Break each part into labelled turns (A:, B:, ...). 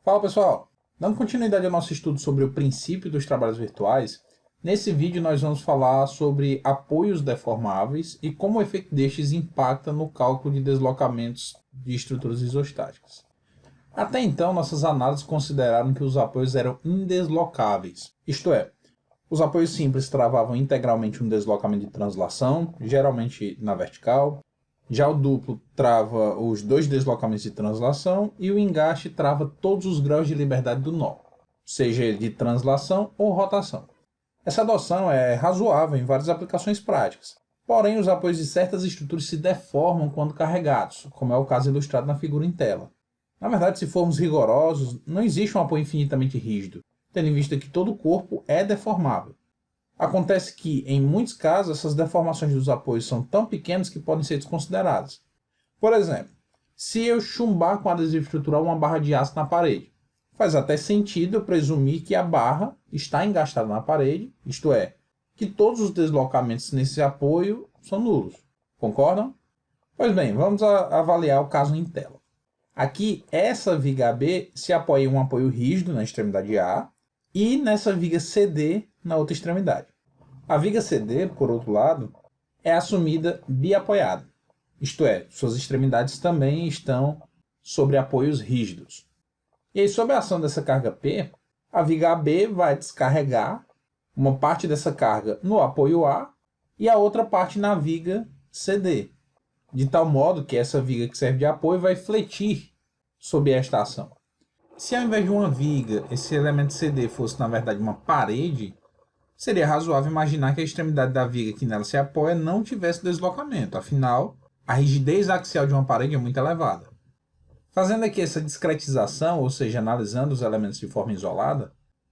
A: Fala pessoal, dando continuidade ao nosso estudo sobre o princípio dos trabalhos virtuais, nesse vídeo nós vamos falar sobre apoios deformáveis e como o efeito destes impacta no cálculo de deslocamentos de estruturas isostáticas. Até então, nossas análises consideraram que os apoios eram indeslocáveis, isto é, os apoios simples travavam integralmente um deslocamento de translação, geralmente na vertical. Já o duplo trava os dois deslocamentos de translação e o engaste trava todos os graus de liberdade do nó, seja ele de translação ou rotação. Essa adoção é razoável em várias aplicações práticas, porém os apoios de certas estruturas se deformam quando carregados, como é o caso ilustrado na figura em tela. Na verdade, se formos rigorosos, não existe um apoio infinitamente rígido, tendo em vista que todo o corpo é deformável. Acontece que, em muitos casos, essas deformações dos apoios são tão pequenas que podem ser desconsideradas. Por exemplo, se eu chumbar com adesivo estrutural uma barra de aço na parede, faz até sentido eu presumir que a barra está engastada na parede, isto é, que todos os deslocamentos nesse apoio são nulos. Concordam? Pois bem, vamos avaliar o caso em tela. Aqui, essa viga AB se apoia em um apoio rígido na extremidade A e nessa viga CD na outra extremidade. A viga CD, por outro lado, é assumida biapoiada, isto é, suas extremidades também estão sobre apoios rígidos. E aí, sob a ação dessa carga P, a viga AB vai descarregar uma parte dessa carga no apoio A e a outra parte na viga CD, de tal modo que essa viga que serve de apoio vai fletir sob esta ação. Se ao invés de uma viga, esse elemento CD fosse na verdade uma parede, seria razoável imaginar que a extremidade da viga que nela se apoia não tivesse deslocamento, afinal, a rigidez axial de uma parede é muito elevada. Fazendo aqui essa discretização, ou seja, analisando os elementos de forma isolada,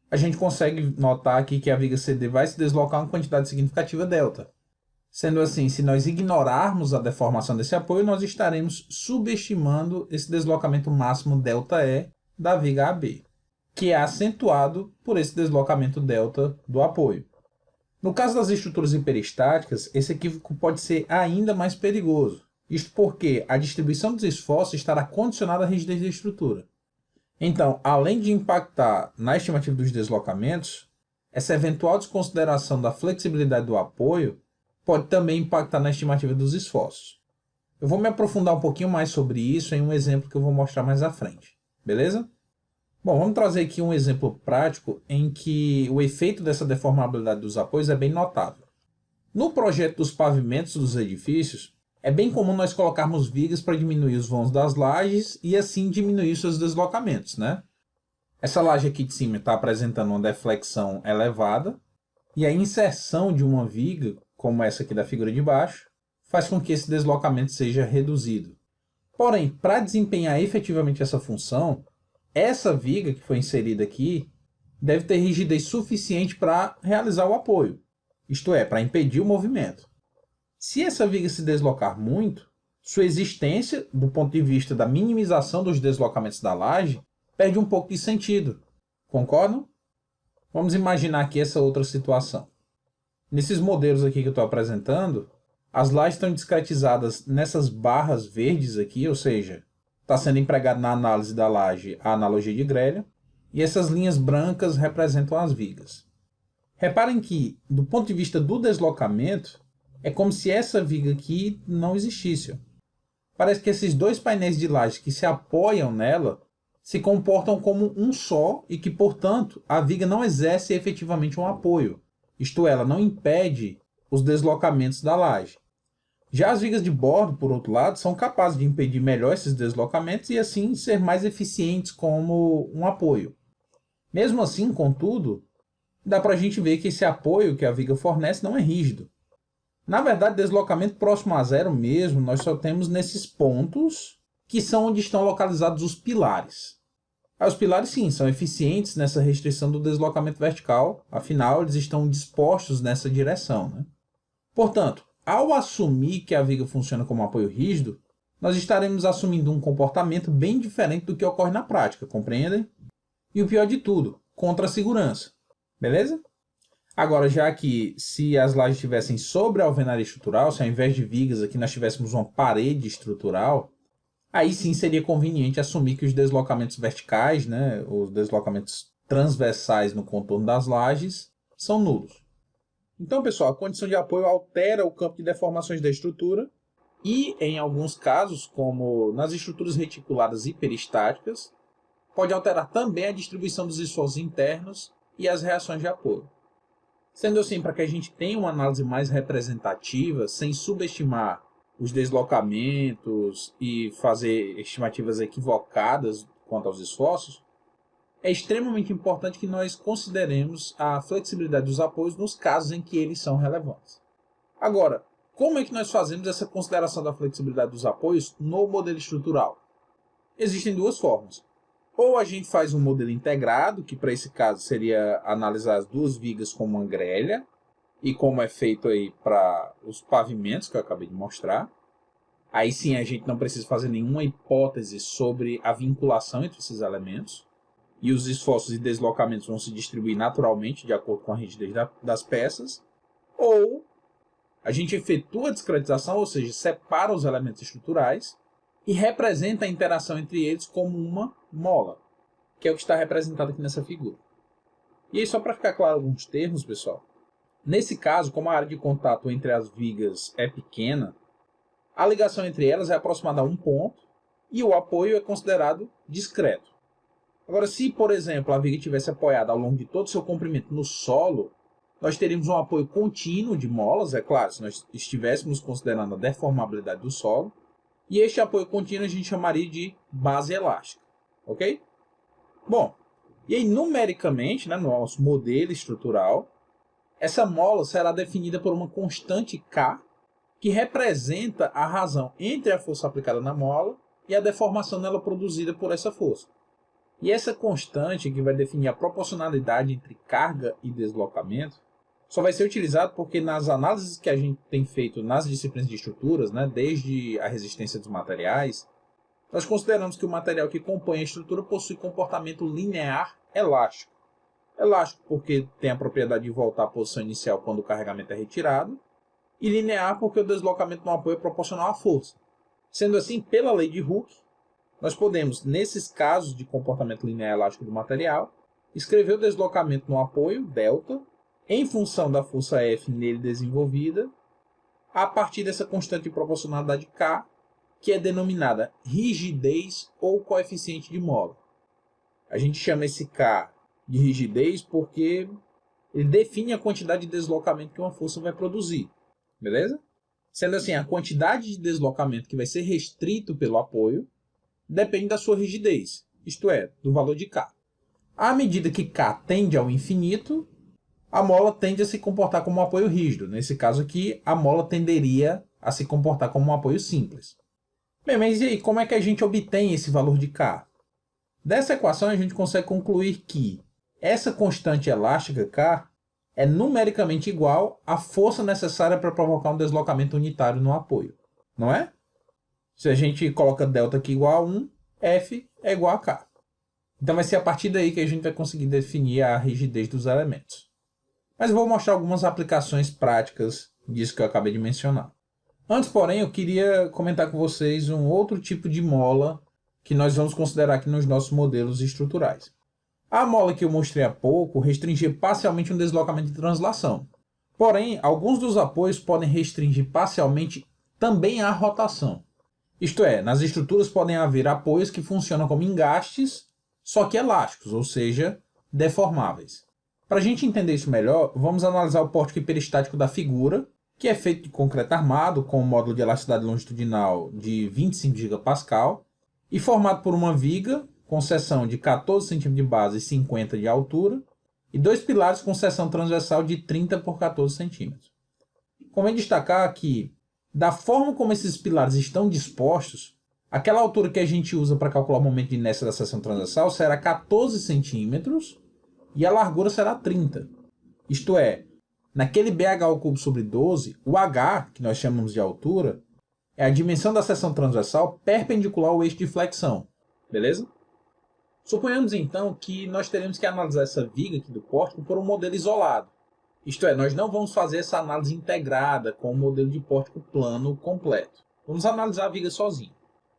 A: a gente consegue notar aqui que a viga CD vai se deslocar uma quantidade significativa delta. Sendo assim, se nós ignorarmos a deformação desse apoio, nós estaremos subestimando esse deslocamento máximo ΔE da viga AB, que é acentuado por esse deslocamento delta do apoio. No caso das estruturas hiperestáticas, esse equívoco pode ser ainda mais perigoso, isto porque a distribuição dos esforços estará condicionada à rigidez da estrutura. Então, além de impactar na estimativa dos deslocamentos, essa eventual desconsideração da flexibilidade do apoio pode também impactar na estimativa dos esforços. Eu vou me aprofundar um pouquinho mais sobre isso em um exemplo que eu vou mostrar mais à frente. Beleza? Bom, vamos trazer aqui um exemplo prático em que o efeito dessa deformabilidade dos apoios é bem notável. No projeto dos pavimentos dos edifícios, é bem comum nós colocarmos vigas para diminuir os vãos das lajes e assim diminuir seus deslocamentos, né? Essa laje aqui de cima está apresentando uma deflexão elevada e a inserção de uma viga, como essa aqui da figura de baixo, faz com que esse deslocamento seja reduzido. Porém, para desempenhar efetivamente essa função, essa viga que foi inserida aqui deve ter rigidez suficiente para realizar o apoio, isto é, para impedir o movimento. Se essa viga se deslocar muito, sua existência, do ponto de vista da minimização dos deslocamentos da laje, perde um pouco de sentido. Concordam? Vamos imaginar aqui essa outra situação. Nesses modelos aqui que eu estou apresentando, as lajes estão discretizadas nessas barras verdes aqui, ou seja, está sendo empregado na análise da laje a analogia de grelha, e essas linhas brancas representam as vigas. Reparem que, do ponto de vista do deslocamento, é como se essa viga aqui não existisse. Parece que esses dois painéis de laje que se apoiam nela se comportam como um só e que, portanto, a viga não exerce efetivamente um apoio, isto é, ela não impede os deslocamentos da laje. Já as vigas de bordo, por outro lado, são capazes de impedir melhor esses deslocamentos e assim ser mais eficientes como um apoio. Mesmo assim, contudo, dá para a gente ver que esse apoio que a viga fornece não é rígido. Na verdade, deslocamento próximo a zero mesmo, nós só temos nesses pontos que são onde estão localizados os pilares. Os pilares, sim, são eficientes nessa restrição do deslocamento vertical, afinal, eles estão dispostos nessa direção, né? Portanto, ao assumir que a viga funciona como apoio rígido, nós estaremos assumindo um comportamento bem diferente do que ocorre na prática, compreendem? E o pior de tudo, contra a segurança. Beleza? Agora, já que se as lajes estivessem sobre a alvenaria estrutural, se ao invés de vigas aqui nós tivéssemos uma parede estrutural, aí sim seria conveniente assumir que os deslocamentos verticais, né, os deslocamentos transversais no contorno das lajes, são nulos. Então, pessoal, a condição de apoio altera o campo de deformações da estrutura e, em alguns casos, como nas estruturas reticuladas hiperestáticas, pode alterar também a distribuição dos esforços internos e as reações de apoio. Sendo assim, para que a gente tenha uma análise mais representativa, sem subestimar os deslocamentos e fazer estimativas equivocadas quanto aos esforços, é extremamente importante que nós consideremos a flexibilidade dos apoios nos casos em que eles são relevantes. Agora, como é que nós fazemos essa consideração da flexibilidade dos apoios no modelo estrutural? Existem duas formas. Ou a gente faz um modelo integrado, que para esse caso seria analisar as duas vigas como uma grelha, e como é feito aí para os pavimentos que eu acabei de mostrar. Aí sim a gente não precisa fazer nenhuma hipótese sobre a vinculação entre esses elementos, e os esforços e deslocamentos vão se distribuir naturalmente de acordo com a rigidez das peças. Ou a gente efetua a discretização, ou seja, separa os elementos estruturais, e representa a interação entre eles como uma mola, que é o que está representado aqui nessa figura. E aí, só para ficar claro alguns termos, pessoal, nesse caso, como a área de contato entre as vigas é pequena, a ligação entre elas é aproximada a um ponto e o apoio é considerado discreto. Agora, se, por exemplo, a viga estivesse apoiada ao longo de todo o seu comprimento no solo, nós teríamos um apoio contínuo de molas, é claro, se nós estivéssemos considerando a deformabilidade do solo, e este apoio contínuo a gente chamaria de base elástica, ok? Bom, e aí numericamente, né, no nosso modelo estrutural, essa mola será definida por uma constante K, que representa a razão entre a força aplicada na mola e a deformação nela produzida por essa força. E essa constante, que vai definir a proporcionalidade entre carga e deslocamento, só vai ser utilizado porque nas análises que a gente tem feito nas disciplinas de estruturas, né, desde a resistência dos materiais, nós consideramos que o material que compõe a estrutura possui comportamento linear elástico. Elástico porque tem a propriedade de voltar à posição inicial quando o carregamento é retirado, e linear porque o deslocamento no apoio é proporcional à força. Sendo assim, pela lei de Hooke, nós podemos, nesses casos de comportamento linear elástico do material, escrever o deslocamento no apoio, delta, em função da força F nele desenvolvida, a partir dessa constante de proporcionalidade K, que é denominada rigidez ou coeficiente de mola. A gente chama esse K de rigidez porque ele define a quantidade de deslocamento que uma força vai produzir, beleza? Sendo assim, a quantidade de deslocamento que vai ser restrito pelo apoio depende da sua rigidez, isto é, do valor de K. À medida que K tende ao infinito, a mola tende a se comportar como um apoio rígido. Nesse caso aqui, a mola tenderia a se comportar como um apoio simples. Bem, mas e aí, como é que a gente obtém esse valor de K? Dessa equação, a gente consegue concluir que essa constante elástica K é numericamente igual à força necessária para provocar um deslocamento unitário no apoio, não é? Se a gente coloca delta aqui igual a 1, F é igual a K. Então vai ser a partir daí que a gente vai conseguir definir a rigidez dos elementos. Mas eu vou mostrar algumas aplicações práticas disso que eu acabei de mencionar. Antes, porém, eu queria comentar com vocês um outro tipo de mola que nós vamos considerar aqui nos nossos modelos estruturais. A mola que eu mostrei há pouco restringia parcialmente um deslocamento de translação. Porém, alguns dos apoios podem restringir parcialmente também a rotação. Isto é, nas estruturas podem haver apoios que funcionam como engastes, só que elásticos, ou seja, deformáveis. Para a gente entender isso melhor, vamos analisar o pórtico hiperestático da figura, que é feito de concreto armado com um módulo de elasticidade longitudinal de 25 GPa e formado por uma viga com seção de 14 cm de base e 50 de altura e dois pilares com seção transversal de 30 por 14 cm. Convém destacar que, da forma como esses pilares estão dispostos, aquela altura que a gente usa para calcular o momento de inércia da seção transversal será 14 centímetros e a largura será 30. Isto é, naquele BH^3/12, o H, que nós chamamos de altura, é a dimensão da seção transversal perpendicular ao eixo de flexão. Beleza? Suponhamos então que nós teremos que analisar essa viga aqui do pórtico por um modelo isolado. Isto é, nós não vamos fazer essa análise integrada com o modelo de pórtico plano completo. Vamos analisar a viga sozinho.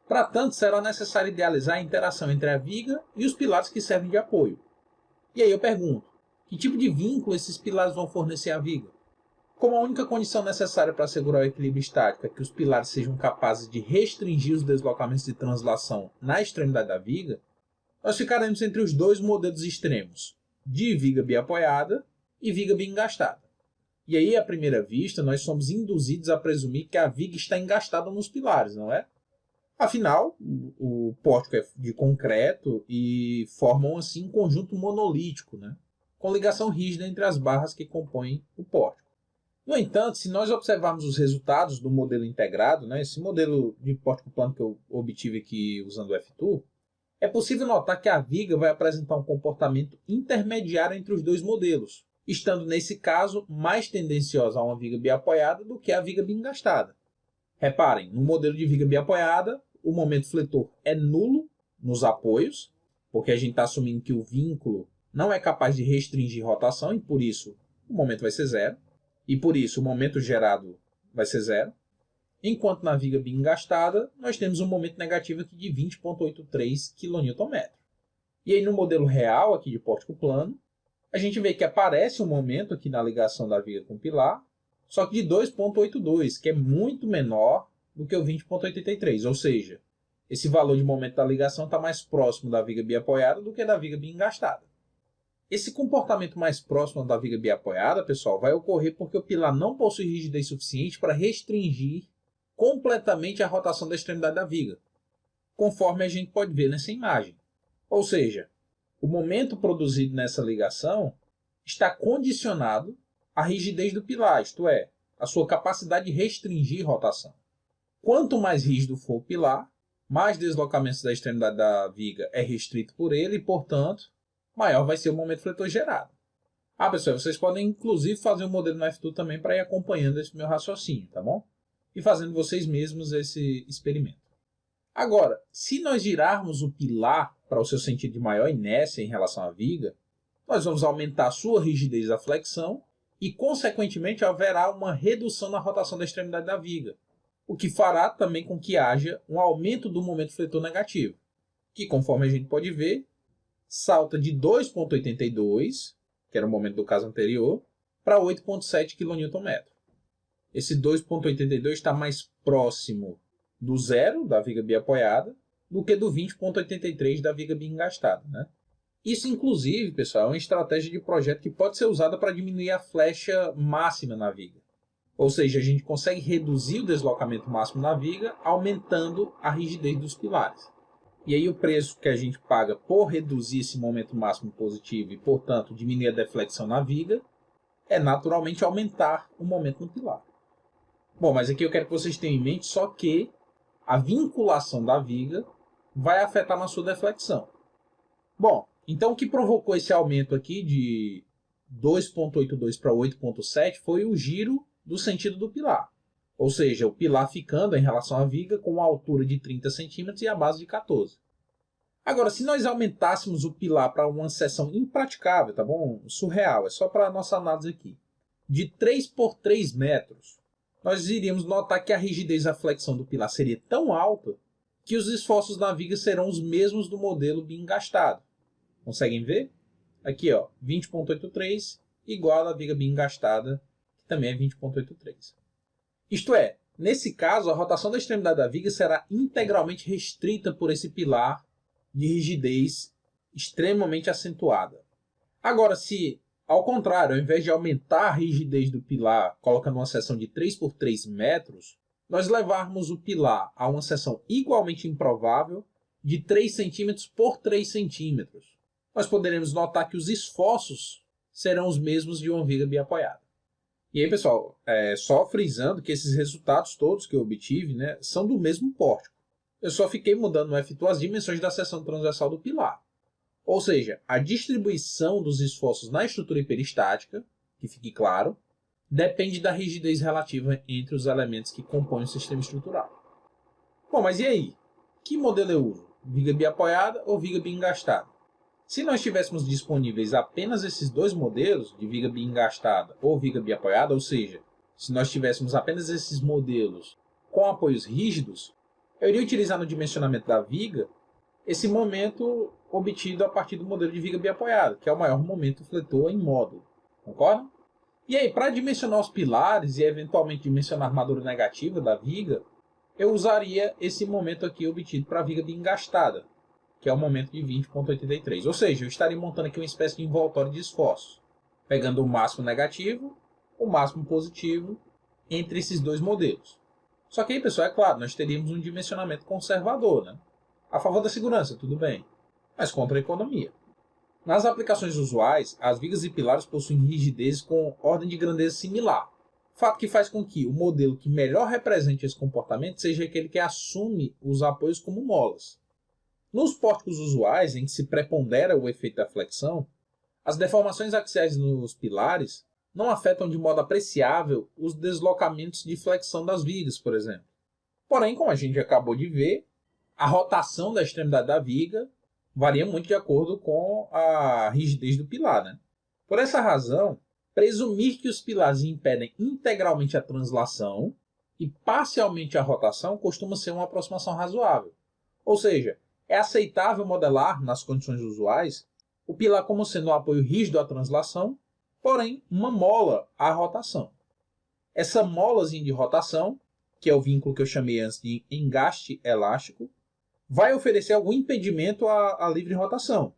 A: Para tanto, será necessário idealizar a interação entre a viga e os pilares que servem de apoio. E aí eu pergunto, que tipo de vínculo esses pilares vão fornecer à viga? Como a única condição necessária para assegurar o equilíbrio estático é que os pilares sejam capazes de restringir os deslocamentos de translação na extremidade da viga, nós ficaremos entre os dois modelos extremos, de viga biapoiada e viga biengastada. E aí, à primeira vista, nós somos induzidos a presumir que a viga está engastada nos pilares, não é? Afinal, o pórtico é de concreto e formam assim um conjunto monolítico, né? Com ligação rígida entre as barras que compõem o pórtico. No entanto, se nós observarmos os resultados do modelo integrado, né, esse modelo de pórtico plano que eu obtive aqui usando o F2, é possível notar que a viga vai apresentar um comportamento intermediário entre os dois modelos, estando nesse caso mais tendenciosa a uma viga biapoiada do que a viga biengastada. Reparem, no modelo de viga biapoiada, o momento fletor é nulo nos apoios, porque a gente está assumindo que o vínculo não é capaz de restringir rotação e por isso o momento vai ser zero. E por isso o momento gerado vai ser zero. Enquanto na viga biengastada, nós temos um momento negativo aqui de 20,83 kN. E aí no modelo real aqui de pórtico plano, a gente vê que aparece um momento aqui na ligação da viga com o pilar, só que de 2,82, que é muito menor do que o 20,83. Ou seja, esse valor de momento da ligação está mais próximo da viga biapoiada do que da viga biengastada. Esse comportamento mais próximo da viga biapoiada, pessoal, vai ocorrer porque o pilar não possui rigidez suficiente para restringir completamente a rotação da extremidade da viga, conforme a gente pode ver nessa imagem. Ou seja, o momento produzido nessa ligação está condicionado à rigidez do pilar, isto é, a sua capacidade de restringir rotação. Quanto mais rígido for o pilar, mais deslocamentos da extremidade da viga é restrito por ele e, portanto, maior vai ser o momento fletor gerado. Pessoal, vocês podem inclusive fazer um modelo no F2 também para ir acompanhando esse meu raciocínio, tá bom? E fazendo vocês mesmos esse experimento. Agora, se nós girarmos o pilar para o seu sentido de maior inércia em relação à viga, nós vamos aumentar a sua rigidez da flexão e, consequentemente, haverá uma redução na rotação da extremidade da viga, o que fará também com que haja um aumento do momento fletor negativo, que, conforme a gente pode ver, salta de 2,82, que era o momento do caso anterior, para 8,7 kN. Esse 2,82 está mais próximo do zero da viga biapoiada do que do 20,83 da viga biengastada, né? Isso, inclusive, pessoal, é uma estratégia de projeto que pode ser usada para diminuir a flecha máxima na viga. Ou seja, a gente consegue reduzir o deslocamento máximo na viga, aumentando a rigidez dos pilares. E aí o preço que a gente paga por reduzir esse momento máximo positivo e, portanto, diminuir a deflexão na viga, é naturalmente aumentar o momento no pilar. Bom, mas aqui eu quero que vocês tenham em mente só que a vinculação da viga vai afetar na sua deflexão. Bom, então o que provocou esse aumento aqui de 2,82 para 8,7 foi o giro do sentido do pilar. Ou seja, o pilar ficando em relação à viga com uma altura de 30 centímetros e a base de 14. Agora, se nós aumentássemos o pilar para uma seção impraticável, tá bom? Surreal, é só para a nossa análise aqui, de 3 por 3 metros, nós iríamos notar que a rigidez da flexão do pilar seria tão alta que os esforços na viga serão os mesmos do modelo biengastado. Conseguem ver? Aqui, ó, 20,83 igual à viga biengastada, que também é 20,83. Isto é, nesse caso, a rotação da extremidade da viga será integralmente restrita por esse pilar de rigidez extremamente acentuada. Agora, se, ao contrário, ao invés de aumentar a rigidez do pilar, colocando uma seção de 3 por 3 metros, nós levarmos o pilar a uma seção igualmente improvável de 3 centímetros por 3 centímetros, nós poderemos notar que os esforços serão os mesmos de uma viga biapoiada. E aí, pessoal, só frisando que esses resultados todos que eu obtive, né, são do mesmo pórtico. Eu só fiquei mudando no F2 as dimensões da seção transversal do pilar. Ou seja, a distribuição dos esforços na estrutura hiperestática, que fique claro, depende da rigidez relativa entre os elementos que compõem o sistema estrutural. Bom, mas e aí? Que modelo eu uso? Viga biapoiada ou viga biengastada? Se nós tivéssemos disponíveis apenas esses dois modelos, de viga biengastada ou viga biapoiada, ou seja, se nós tivéssemos apenas esses modelos com apoios rígidos, eu iria utilizar no dimensionamento da viga esse momento obtido a partir do modelo de viga biapoiada, que é o maior momento fletor em módulo. Concorda? E aí, para dimensionar os pilares e eventualmente dimensionar a armadura negativa da viga, eu usaria esse momento aqui obtido para a viga biengastada, que é o momento de 20,83. Ou seja, eu estaria montando aqui uma espécie de envoltório de esforços, pegando o máximo negativo, o máximo positivo entre esses dois modelos. Só que aí, pessoal, é claro, nós teríamos um dimensionamento conservador, né? A favor da segurança, tudo bem, mas contra a economia. Nas aplicações usuais, as vigas e pilares possuem rigidez com ordem de grandeza similar, fato que faz com que o modelo que melhor represente esse comportamento seja aquele que assume os apoios como molas. Nos pórticos usuais, em que se prepondera o efeito da flexão, as deformações axiais nos pilares não afetam de modo apreciável os deslocamentos de flexão das vigas, por exemplo. Porém, como a gente acabou de ver, a rotação da extremidade da viga varia muito de acordo com a rigidez do pilar, né? Por essa razão, presumir que os pilares impedem integralmente a translação e parcialmente a rotação costuma ser uma aproximação razoável. Ou seja, é aceitável modelar, nas condições usuais, o pilar como sendo um apoio rígido à translação, porém uma mola à rotação. Essa molazinha de rotação, que é o vínculo que eu chamei antes de engaste elástico, vai oferecer algum impedimento à livre rotação,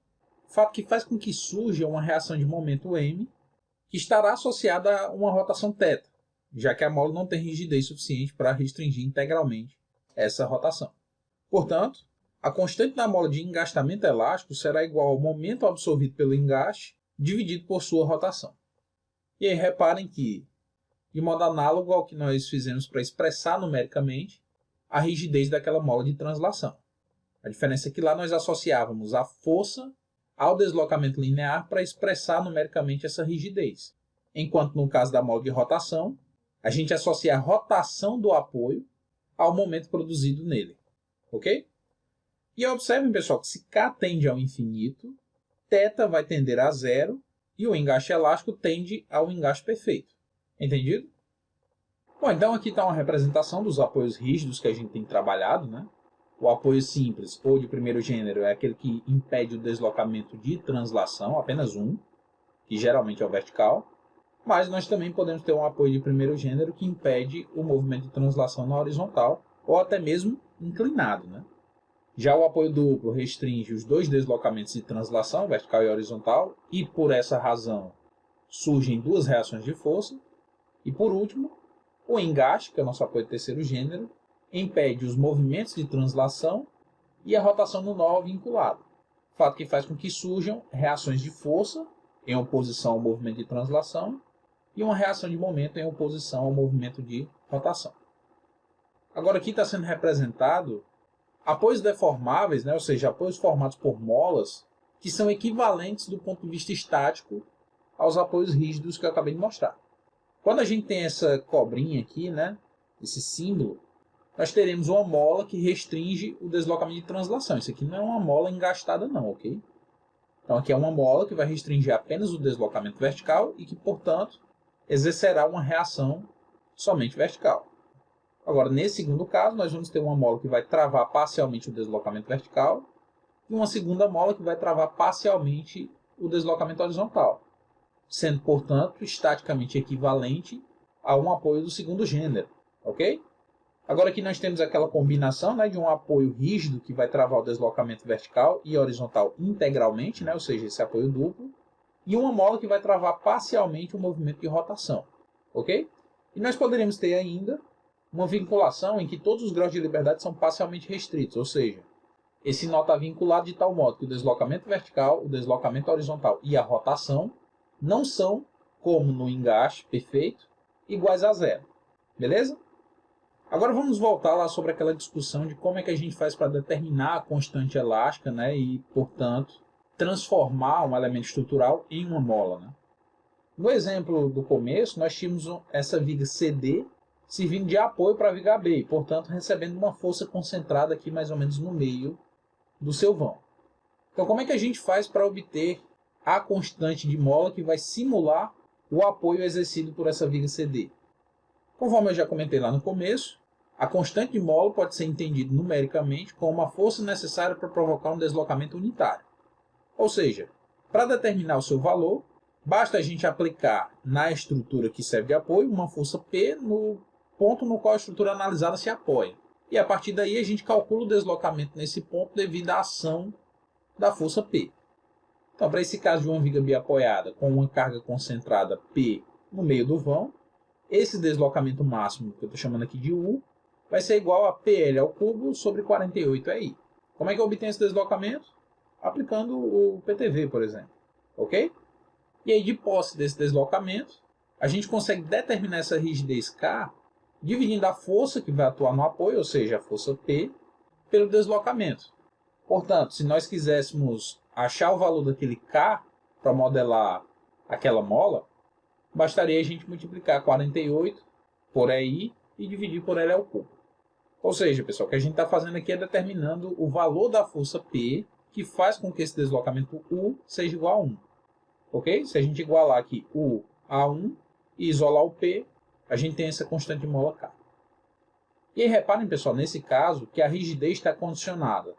A: fato que faz com que surja uma reação de momento M, que estará associada a uma rotação θ, já que a mola não tem rigidez suficiente para restringir integralmente essa rotação. Portanto, a constante da mola de engastamento elástico será igual ao momento absorvido pelo engaste dividido por sua rotação. E aí reparem que, de modo análogo ao que nós fizemos para expressar numericamente a rigidez daquela mola de translação. A diferença é que lá nós associávamos a força ao deslocamento linear para expressar numericamente essa rigidez. Enquanto no caso da mola de rotação, a gente associa a rotação do apoio ao momento produzido nele. Ok? E observem, pessoal, que se K tende ao infinito, θ vai tender a zero e o engaste elástico tende ao engaste perfeito. Entendido? Bom, então aqui está uma representação dos apoios rígidos que a gente tem trabalhado, né? O apoio simples ou de primeiro gênero é aquele que impede o deslocamento de translação, apenas um, que geralmente é o vertical. Mas nós também podemos ter um apoio de primeiro gênero que impede o movimento de translação na horizontal ou até mesmo inclinado, né? Já o apoio duplo restringe os dois deslocamentos de translação, vertical e horizontal, e por essa razão surgem duas reações de força. E por último, o engaste, que é o nosso apoio de terceiro gênero, impede os movimentos de translação e a rotação no nó vinculado, fato que faz com que surjam reações de força em oposição ao movimento de translação e uma reação de momento em oposição ao movimento de rotação. Agora aqui está sendo representado apoios deformáveis, né, ou seja, apoios formados por molas, que são equivalentes do ponto de vista estático aos apoios rígidos que eu acabei de mostrar. Quando a gente tem essa cobrinha aqui, né, esse símbolo, nós teremos uma mola que restringe o deslocamento de translação. Isso aqui não é uma mola engastada não, ok? Então aqui é uma mola que vai restringir apenas o deslocamento vertical e que, portanto, exercerá uma reação somente vertical. Agora, nesse segundo caso, nós vamos ter uma mola que vai travar parcialmente o deslocamento vertical e uma segunda mola que vai travar parcialmente o deslocamento horizontal, sendo, portanto, estaticamente equivalente a um apoio do segundo gênero, ok? Agora aqui nós temos aquela combinação, né, de um apoio rígido que vai travar o deslocamento vertical e horizontal integralmente, né, ou seja, esse apoio duplo, e uma mola que vai travar parcialmente o movimento de rotação, ok? E nós poderíamos ter ainda uma vinculação em que todos os graus de liberdade são parcialmente restritos, ou seja, esse nó está vinculado de tal modo que o deslocamento vertical, o deslocamento horizontal e a rotação não são, como no engaste perfeito, iguais a zero. Beleza? Agora vamos voltar lá sobre aquela discussão de como é que a gente faz para determinar a constante elástica, né, e, portanto, transformar um elemento estrutural em uma mola. Né? No exemplo do começo, nós tínhamos essa viga CD servindo de apoio para a viga AB, e, portanto, recebendo uma força concentrada aqui mais ou menos no meio do seu vão. Então, como é que a gente faz para obter a constante de mola que vai simular o apoio exercido por essa viga CD? Conforme eu já comentei lá no começo, a constante de mola pode ser entendida numericamente como a força necessária para provocar um deslocamento unitário. Ou seja, para determinar o seu valor, basta a gente aplicar na estrutura que serve de apoio uma força P no ponto no qual a estrutura analisada se apoia. E a partir daí a gente calcula o deslocamento nesse ponto devido à ação da força P. Então, para esse caso de uma viga biapoiada com uma carga concentrada P no meio do vão, esse deslocamento máximo, que eu estou chamando aqui de U, vai ser igual a PL ao cubo sobre 48EI. Como é que eu obtenho esse deslocamento? Aplicando o PTV, por exemplo. Ok? E aí, de posse desse deslocamento, a gente consegue determinar essa rigidez K dividindo a força que vai atuar no apoio, ou seja, a força P, pelo deslocamento. Portanto, se nós quiséssemos achar o valor daquele K para modelar aquela mola, bastaria a gente multiplicar 48 por EI e dividir por L ao cubo. Ou seja, pessoal, o que a gente está fazendo aqui é determinando o valor da força P que faz com que esse deslocamento U seja igual a 1. Ok? Se a gente igualar aqui U a 1 e isolar o P, a gente tem essa constante de mola K. E aí reparem, pessoal, nesse caso, que a rigidez está condicionada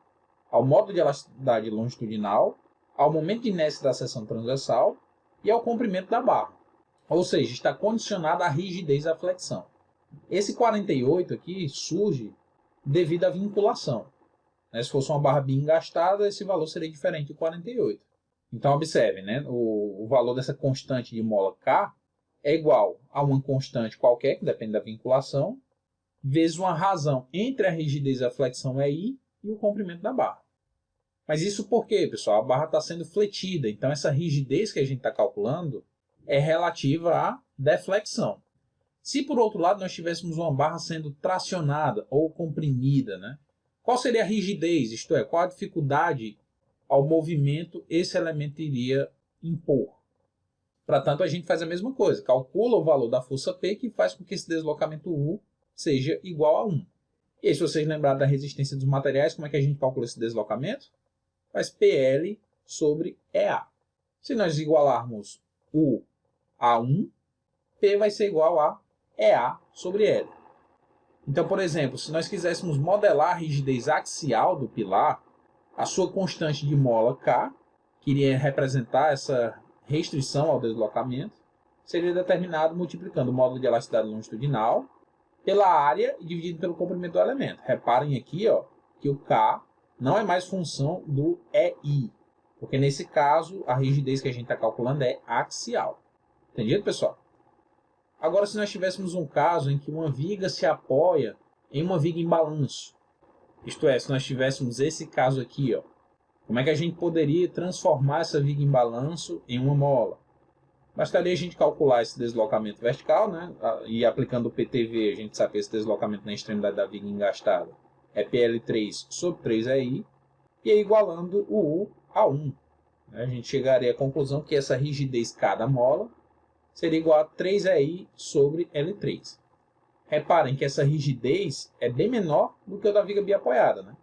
A: ao modo de elasticidade longitudinal, ao momento de inércia da seção transversal e ao comprimento da barra. Ou seja, está condicionada à rigidez da flexão. Esse 48 aqui surge devido à vinculação. Se fosse uma barra bem engastada, esse valor seria diferente de 48. Então, observe, o valor dessa constante de mola K é igual a uma constante qualquer, que depende da vinculação, vezes uma razão entre a rigidez da flexão EI e o comprimento da barra. Mas isso por quê, pessoal? A barra está sendo fletida, então essa rigidez que a gente está calculando é relativa à deflexão. Se, por outro lado, nós tivéssemos uma barra sendo tracionada ou comprimida, qual seria a rigidez, isto é, qual a dificuldade ao movimento esse elemento iria impor? Para tanto, a gente faz a mesma coisa, calcula o valor da força P que faz com que esse deslocamento U seja igual a 1. E aí, se vocês lembrarem da resistência dos materiais, como é que a gente calcula esse deslocamento? Faz PL sobre EA. Se nós igualarmos U a 1, P vai ser igual a EA sobre L. Então, por exemplo, se nós quiséssemos modelar a rigidez axial do pilar, a sua constante de mola K, que iria representar essa restrição ao deslocamento, seria determinado multiplicando o módulo de elasticidade longitudinal pela área e dividido pelo comprimento do elemento. Reparem aqui que o K não é mais função do EI, porque nesse caso a rigidez que a gente está calculando é axial. Entendido, pessoal? Agora, se nós tivéssemos um caso em que uma viga se apoia em uma viga em balanço, isto é, se nós tivéssemos esse caso aqui, como é que a gente poderia transformar essa viga em balanço em uma mola? Bastaria a gente calcular esse deslocamento vertical, e aplicando o PTV, a gente sabe que esse deslocamento na extremidade da viga engastada é PL3 sobre 3EI, e aí igualando o U a 1. A gente chegaria à conclusão que essa rigidez K da mola seria igual a 3EI sobre L3. Reparem que essa rigidez é bem menor do que a da viga biapoiada.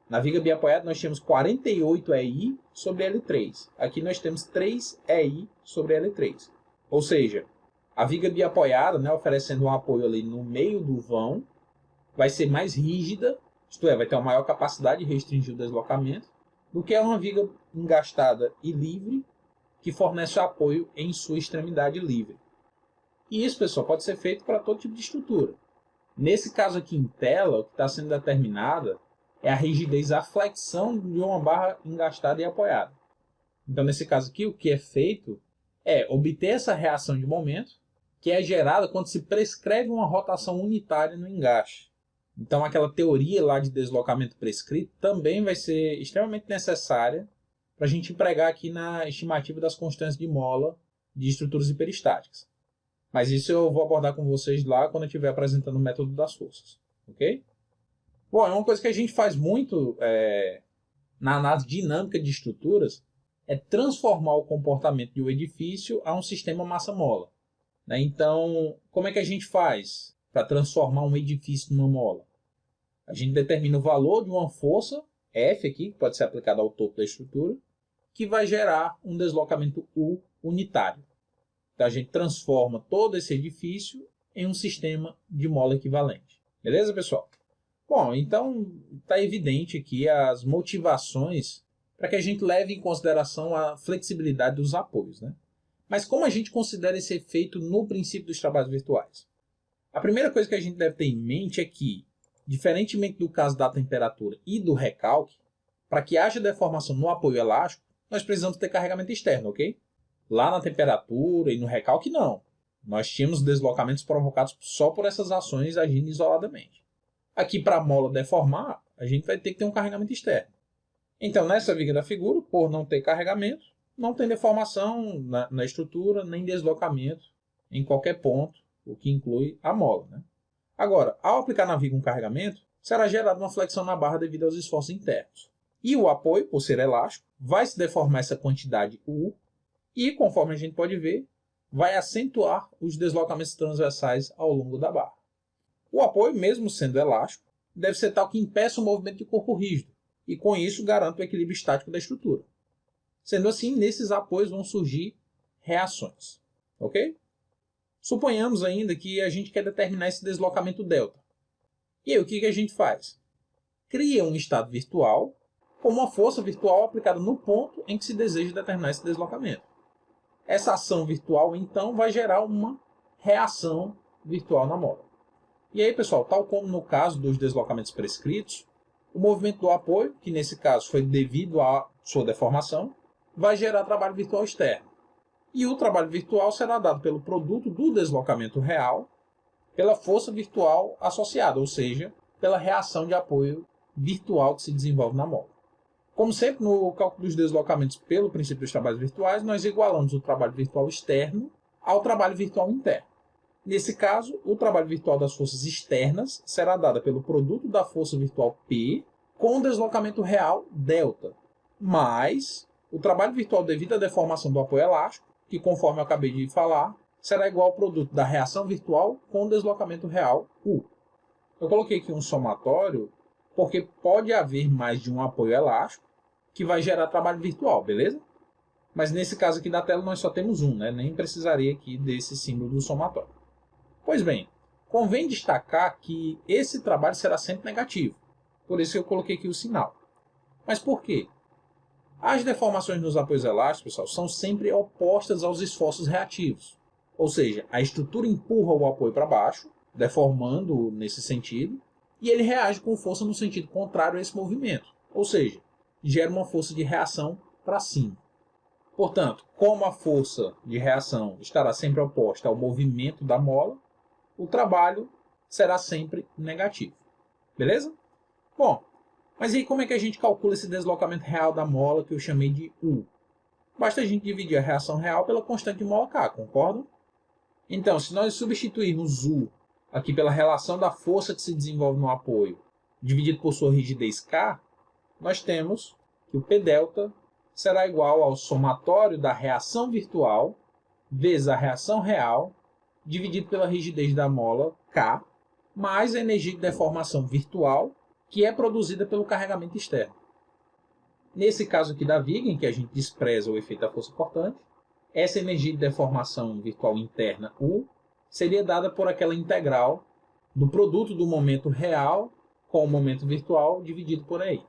A: Na viga biapoiada nós temos 48EI sobre L3. Aqui nós temos 3EI sobre L3. Ou seja, a viga biapoiada, oferecendo um apoio ali no meio do vão, vai ser mais rígida, isto é, vai ter uma maior capacidade de restringir o deslocamento, do que uma viga engastada e livre, que fornece apoio em sua extremidade livre. E isso, pessoal, pode ser feito para todo tipo de estrutura. Nesse caso aqui em tela, o que está sendo determinada é a rigidez, a flexão de uma barra engastada e apoiada. Então, nesse caso aqui, o que é feito é obter essa reação de momento, que é gerada quando se prescreve uma rotação unitária no engaste. Então, aquela teoria lá de deslocamento prescrito também vai ser extremamente necessária para a gente empregar aqui na estimativa das constantes de mola de estruturas hiperestáticas. Mas isso eu vou abordar com vocês lá quando eu estiver apresentando o método das forças. Ok? Bom, é uma coisa que a gente faz muito na análise dinâmica de estruturas é transformar o comportamento de um edifício a um sistema massa-mola. Então, como é que a gente faz para transformar um edifício numa mola? A gente determina o valor de uma força F aqui, que pode ser aplicado ao topo da estrutura, que vai gerar um deslocamento U unitário. Então a gente transforma todo esse edifício em um sistema de mola equivalente. Beleza, pessoal? Bom, então está evidente aqui as motivações para que a gente leve em consideração a flexibilidade dos apoios, né? Mas como a gente considera esse efeito no princípio dos trabalhos virtuais? A primeira coisa que a gente deve ter em mente é que, diferentemente do caso da temperatura e do recalque, para que haja deformação no apoio elástico, nós precisamos ter carregamento externo, ok? Lá na temperatura e no recalque, não. Nós tínhamos deslocamentos provocados só por essas ações agindo isoladamente. Aqui, para a mola deformar, a gente vai ter que ter um carregamento externo. Então, nessa viga da figura, por não ter carregamento, não tem deformação na estrutura, nem deslocamento em qualquer ponto, o que inclui a mola, né? Agora, ao aplicar na viga um carregamento, será gerada uma flexão na barra devido aos esforços internos. E o apoio, por ser elástico, vai se deformar essa quantidade U e, conforme a gente pode ver, vai acentuar os deslocamentos transversais ao longo da barra. O apoio, mesmo sendo elástico, deve ser tal que impeça o movimento de corpo rígido e, com isso, garanta o equilíbrio estático da estrutura. Sendo assim, nesses apoios vão surgir reações. Ok? Suponhamos ainda que a gente quer determinar esse deslocamento delta. E aí, o que a gente faz? Cria um estado virtual com uma força virtual aplicada no ponto em que se deseja determinar esse deslocamento. Essa ação virtual, então, vai gerar uma reação virtual na mola. E aí, pessoal, tal como no caso dos deslocamentos prescritos, o movimento do apoio, que nesse caso foi devido à sua deformação, vai gerar trabalho virtual externo. E o trabalho virtual será dado pelo produto do deslocamento real, pela força virtual associada, ou seja, pela reação de apoio virtual que se desenvolve na mola. Como sempre, no cálculo dos deslocamentos pelo princípio dos trabalhos virtuais, nós igualamos o trabalho virtual externo ao trabalho virtual interno. Nesse caso, o trabalho virtual das forças externas será dado pelo produto da força virtual P com o deslocamento real delta, mais o trabalho virtual devido à deformação do apoio elástico, que, conforme eu acabei de falar, será igual ao produto da reação virtual com o deslocamento real U. Eu coloquei aqui um somatório porque pode haver mais de um apoio elástico que vai gerar trabalho virtual, beleza? Mas nesse caso aqui da tela nós só temos um, né? Nem precisaria aqui desse símbolo do somatório. Pois bem, convém destacar que esse trabalho será sempre negativo. Por isso eu coloquei aqui o sinal. Mas por quê? As deformações nos apoios elásticos, pessoal, são sempre opostas aos esforços reativos. Ou seja, a estrutura empurra o apoio para baixo, deformando-o nesse sentido, e ele reage com força no sentido contrário a esse movimento. Ou seja, gera uma força de reação para cima. Portanto, como a força de reação estará sempre oposta ao movimento da mola, o trabalho será sempre negativo. Beleza? Bom, mas aí como é que a gente calcula esse deslocamento real da mola que eu chamei de U? Basta a gente dividir a reação real pela constante de mola K, concordam? Então, se nós substituirmos U aqui pela relação da força que se desenvolve no apoio, dividido por sua rigidez K, nós temos que o Pδ será igual ao somatório da reação virtual vezes a reação real, dividido pela rigidez da mola K, mais a energia de deformação virtual, que é produzida pelo carregamento externo. Nesse caso aqui da viga, em que a gente despreza o efeito da força cortante, essa energia de deformação virtual interna U seria dada por aquela integral do produto do momento real com o momento virtual dividido por aí.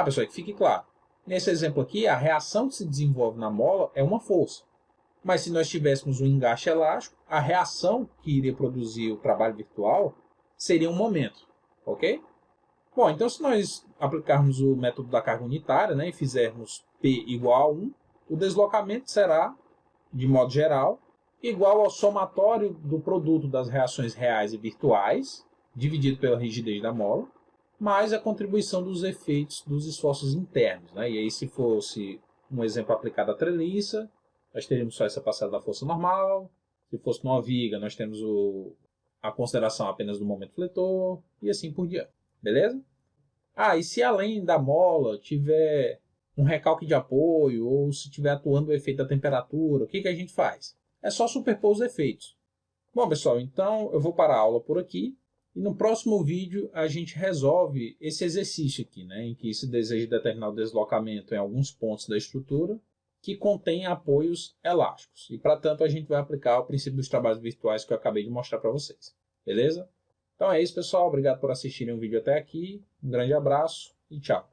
A: Pessoal, que fique claro. Nesse exemplo aqui, a reação que se desenvolve na mola é uma força. Mas se nós tivéssemos um engaste elástico, a reação que iria produzir o trabalho virtual seria um momento. Ok? Bom, então se nós aplicarmos o método da carga unitária, né, e fizermos P igual a 1, o deslocamento será, de modo geral, igual ao somatório do produto das reações reais e virtuais, dividido pela rigidez da mola, mais a contribuição dos efeitos dos esforços internos. Né? E aí, se fosse um exemplo aplicado à treliça, nós teríamos só essa passada da força normal. Se fosse numa viga, nós temos a consideração apenas do momento fletor, e assim por diante. Beleza? E se além da mola tiver um recalque de apoio, ou se estiver atuando o efeito da temperatura, o que a gente faz? É só superpor os efeitos. Bom, pessoal, então eu vou parar a aula por aqui E no próximo vídeo a gente resolve esse exercício aqui, né, em que se deseja determinar o deslocamento em alguns pontos da estrutura que contém apoios elásticos. E, para tanto, a gente vai aplicar o princípio dos trabalhos virtuais que eu acabei de mostrar para vocês. Beleza? Então é isso, pessoal. Obrigado por assistirem o vídeo até aqui. Um grande abraço e tchau.